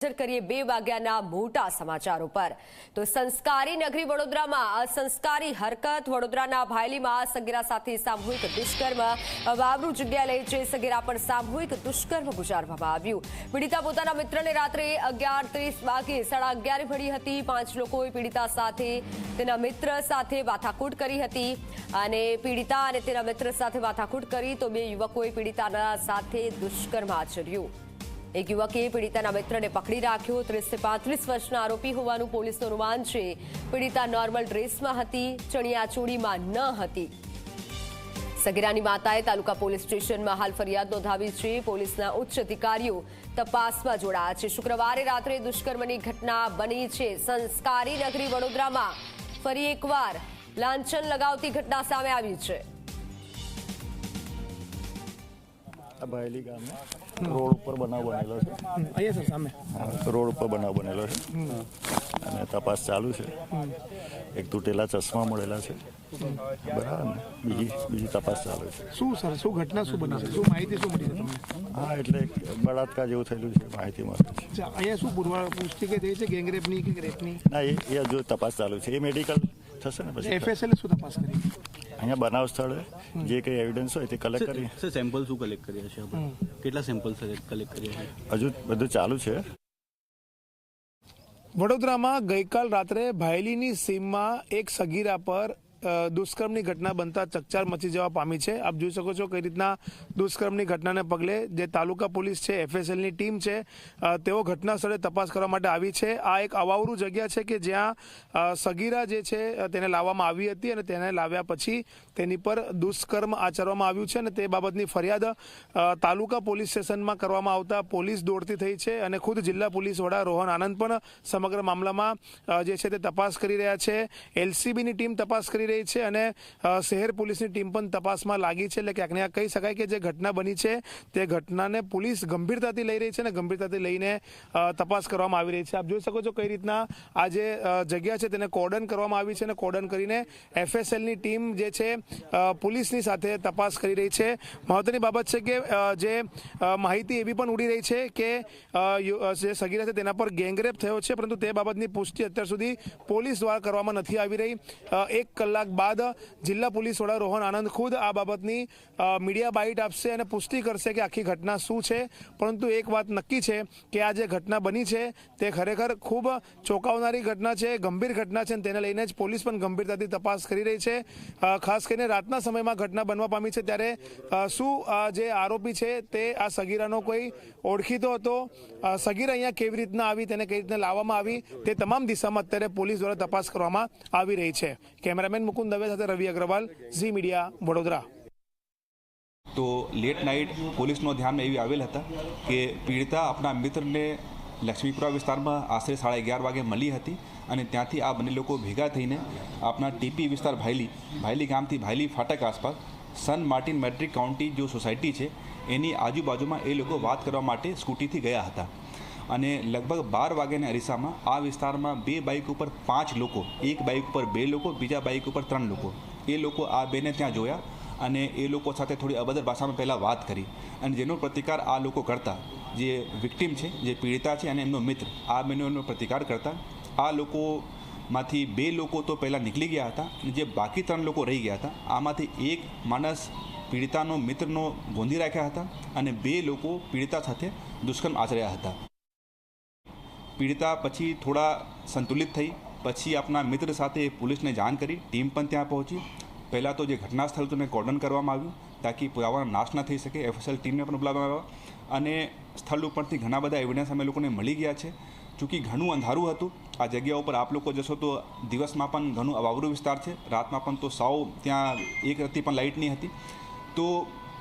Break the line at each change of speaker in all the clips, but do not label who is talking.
કરીએ 2 વાગ્યાના મોટા સમાચારો પર તો સંસ્કારી નગરી વડોદરામાં અસંસ્કારી હરકત વડોદરાના ભાયલીમાં સગીરા સાથે સામૂહિક દુષ્કર્મ વાવરૂ જગ્યા લઈ જઈ સગીરા પર સામૂહિક દુષ્કર્મ ગુજારવામાં આવ્યું। પીડિતા પોતાના મિત્રને રાત્રે 11:30 વાગે 11:30 ભળી હતી। 5 લોકોએ પીડિતા સાથે તેના મિત્ર સાથે વાથાકૂટ કરી હતી અને પીડિતા અને તેના મિત્ર સાથે વાથાકૂટ કરી તો 2 યુવકોએ પીડિતાના સાથે દુષ્કર્મ આચર્યું। एक युवके पीड़िता मित्र ने पकड़ी राख्यो। 30 से 35 वर्षना आरोपी होवानुं पोलीसनुं अनुमान छे। पीड़िता नॉर्मल ड्रेस में हती, चणियाचोड़ी में न हती। सगीरानी माताए तालुका पोलीस स्टेशन में हाल फरियाद नोंधावी छे। पोलीसना उच्च अधिकारीओ तपासमां जोड़ाया छे। शुक्रवारे रात्रे दुष्कर्मनी घटना बनी छे। संस्कारी नगरी वडोदरामां फरी एकवार लांछन लगावती घटना सामे आवी छे।
भायली गाम में रोड पर बनाव बनेलो छे।
अहींया सर सामे
रोड पर बनाव बनेलो छे અને તપાસ ચાલુ છે। એક તૂટેલા ચશ્મા મળેલા છે, બરાબર ને? બીજી તપાસ ચાલુ છે।
શું સર શું ઘટના શું બની છે, શું માહિતી શું મળી છે તમને?
હા, એટલે બળાત્કાર જેવું થયેલું છે, માહિતી મળે છે।
અહીંયા શું પુષ્ટિ કે થઈ છે, ગેંગરેપની કે રેપની?
ના, એ હજુ તપાસ ચાલુ છે। એ મેડિકલ થશે ને પછી
એફએસએલ શું તપાસ કરી?
અહીંયા બનાવ સ્થળે જે કંઈ એવિડન્સ હોય તે કલેક્ટ કરી।
સર સેમ્પલ શું કલેક્ટ કર્યા છે આપણે? કેટલા સેમ્પલ કલેક્ટ કર્યા છે?
હજુ બધું ચાલુ છે।
વડોદરામાં ગઈકાલ રાત્રે ભાયલીની સીમમાં એક સગીરા પર દુષ્કર્મની ઘટના બનતા ચકચાર મચી જવા પામી છે। આપ જોઈ શકો છો કઈ રીતના દુષ્કર્મની ઘટનાને પગલે જે તાલુકા પોલીસ છે, એફએસએલની ટીમ છે, તેઓ ઘટના સ્થળે તપાસ કરવા માટે આવી છે। આ એક અવાવરૂ જગ્યા છે કે જ્યાં સગીરા જે છે તેને લાવવામાં આવી હતી અને તેને લાવ્યા પછી તેની પર દુષ્કર્મ આચરવામાં આવ્યું છે અને તે બાબતની ફરિયાદ તાલુકા પોલીસ સ્ટેશનમાં કરવામાં આવતા પોલીસ દોડતી થઈ છે અને ખુદ જિલ્લા પોલીસ વડા રોહન આનંદ પણ સમગ્ર મામલામાં જે છે તે તપાસ કરી રહ્યા છે। એલસીબીની ટીમ તપાસ કરી રહી છે અને શહેર પોલીસની ટીમ પણ તપાસમાં લાગી છે। એટલે ક્યાંક ને કહી શકાય કે જે ઘટના બની છે તે ઘટનાને પોલીસ ગંભીરતાથી લઈ રહી છે અને ગંભીરતાથી લઈને તપાસ કરવામાં આવી રહી છે। આપ જોઈ શકો છો કઈ રીતના આ જે જગ્યા છે તેને કોર્ડન કરવામાં આવી છે અને કોર્ડન કરીને એફએસએલની ટીમ જે છે પોલીસની સાથે તપાસ કરી રહી છે। મહત્વની બાબત છે કે જે માહિતી એવી પણ ઉડી રહી છે કે જે સગીરા છે તેના પર ગેંગરેપ થયો છે, પરંતુ તે બાબતની પુષ્ટિ અત્યાર સુધી પોલીસ દ્વારા કરવામાં નથી આવી રહી। 1 કલાક બાદ જિલ્લા પોલીસ વડા રોહન આનંદ ખુદ આ બાબતની મીડિયા બાઇટ આપશે અને પુષ્ટિ કરશે કે આખી ઘટના શું છે। પરંતુ એક વાત નક્કી છે કે આ જે ઘટના બની છે તે ખરેખર ખૂબ ચોંકાવનારી ઘટના છે, ગંભીર ઘટના છે અને તેને લઈને જ પોલીસ પણ ગંભીરતાથી તપાસ કરી રહી છે। ખાસ કરીને રાતના સમયમાં ઘટના બનવા પામી છે ત્યારે શું જે આરોપી છે તે આ સગીરાનો કોઈ ઓળખીતો હતો, સગીરા અહીંયા કેવી રીતના આવી, તેને કઈ રીતના લાવવામાં આવી, તે તમામ દિશામાં અત્યારે પોલીસ દ્વારા તપાસ કરવામાં આવી રહી છે। कैमरामैन मुकुंद दवे साथे रवि अग्रवाल, जी मीडिया, वडोदरा।
तो लेट नाइट पोलीसनो ध्यान में एवी आवेल हता कि पीड़िता अपना मित्र ने लक्ष्मीपुरा विस्तार में आश्रे 11:30 वागे मળી હતી અને ત્યાંથી આ બંને લોકો ભેગા થઈને આપણા ટીપી વિસ્તાર ભાયલી ગામથી ભાયલી ફાટક આસપાસ સન માર્ટિન મેટ્રિક કાઉન્ટી जो સોસાયટી છે એની આજુબાજુમાં એ લોકો વાત કરવા માટે સ્કૂટીથી ગયા હતા અને લગભગ 12 વાગ્યાના અરીસામાં આ વિસ્તારમાં 2 બાઇક ઉપર 5 લોકો, એક બાઇક ઉપર 2 લોકો, બીજા બાઇક ઉપર 3 લોકો, એ લોકો આ બેને ત્યાં જોયા અને એ લોકો સાથે થોડી અભદ્ર ભાષામાં પહેલાં વાત કરી અને જેનો પ્રતિકાર આ લોકો કરતા, જે વિક્ટિમ છે, જે પીડિતા છે અને એમનો મિત્ર, આ બેનો પ્રતિકાર કરતા આ લોકોમાંથી 2 લોકો તો પહેલાં નીકળી ગયા હતા અને જે બાકી 3 લોકો રહી ગયા હતા આમાંથી એક માણસ પીડિતાનો મિત્રનો ગોંધી રાખ્યા હતા અને 2 લોકો પીડિતા સાથે દુષ્કર્મ આચર્યા હતા। पीड़िता पछी थोड़ा संतुलित थई, पछी अपना मित्र साथे पुलिस ने जाण करी। टीम पण त्यां पहोंची। पहला तो जो घटना स्थल तो कोर्डन करवामां आव्युं ताकि पुरावानो नाश न थई सके। एफएसएल टीम ने पण बोलाववामां આવ્યા અને સ્થળ ઉપરથી ઘણા બધા એવિડન્સ અમે લોકોને મળી ગયા છે। ચૂંકી ઘણું અંધારું હતું આ જગ્યા ઉપર, આપ લોકો જશો તો દિવસમાં પણ ઘણું અવાવરૂ વિસ્તાર છે, રાતમાં પણ તો સાવ ત્યાં એક રત્તી પણ લાઇટ નહીં હતી। તો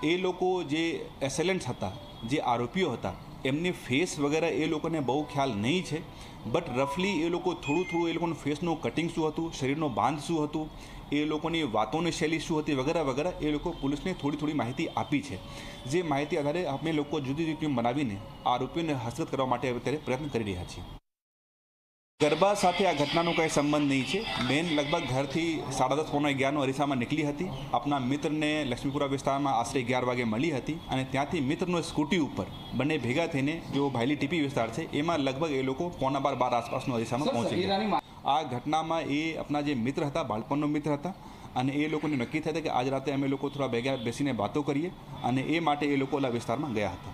એ લોકો જે એસેલેન્ટ્સ હતા, જે આરોપીઓ હતા, એમની ફેસ વગેરે એ લોકોને બહુ ખ્યાલ નહીં છે, બટ રફલી એ લોકો થોડું એ લોકોનું ફેસનું કટિંગ શું હતું, શરીરનો બાંધ શું હતું, એ લોકોની વાતોની શૈલી શું હતી વગેરે વગેરે એ લોકો પોલીસને થોડી માહિતી આપી છે। જે માહિતી આધારે આપણે લોકો જુદી જુદી ટીમ બનાવીને આરોપીઓને હસ્તગત કરવા માટે અત્યારે પ્રયત્ન કરી રહ્યા છીએ। ગરબા સાથે આ ઘટનાનો કંઈ સંબંધ નહીં છે. બેન લગભગ ઘરથી 10:30-11 અરીસામાં નીકળી હતી. આપણા મિત્રને લક્ષ્મીપુરા વિસ્તારમાં આશરે 11 વાગે મળી હતી અને ત્યાંથી મિત્રનો સ્કૂટી ઉપર બંને ભેગા થઈને જો ભાયલી ટીપી વિસ્તાર છે એમાં લગભગ એ લોકો 11:15 આસપાસનો અરીસામાં પહોંચી ગયા. આ ઘટનામાં એ આપણા જે મિત્ર હતા, બાળપણનો મિત્ર હતા, અને એ લોકોને નક્કી થયા કે આજ રાતે અમે લોકો થોડા ભેગા બેસીને વાતો કરીએ અને એ માટે એ લોકો ઓલા વિસ્તારમાં ગયા હતા.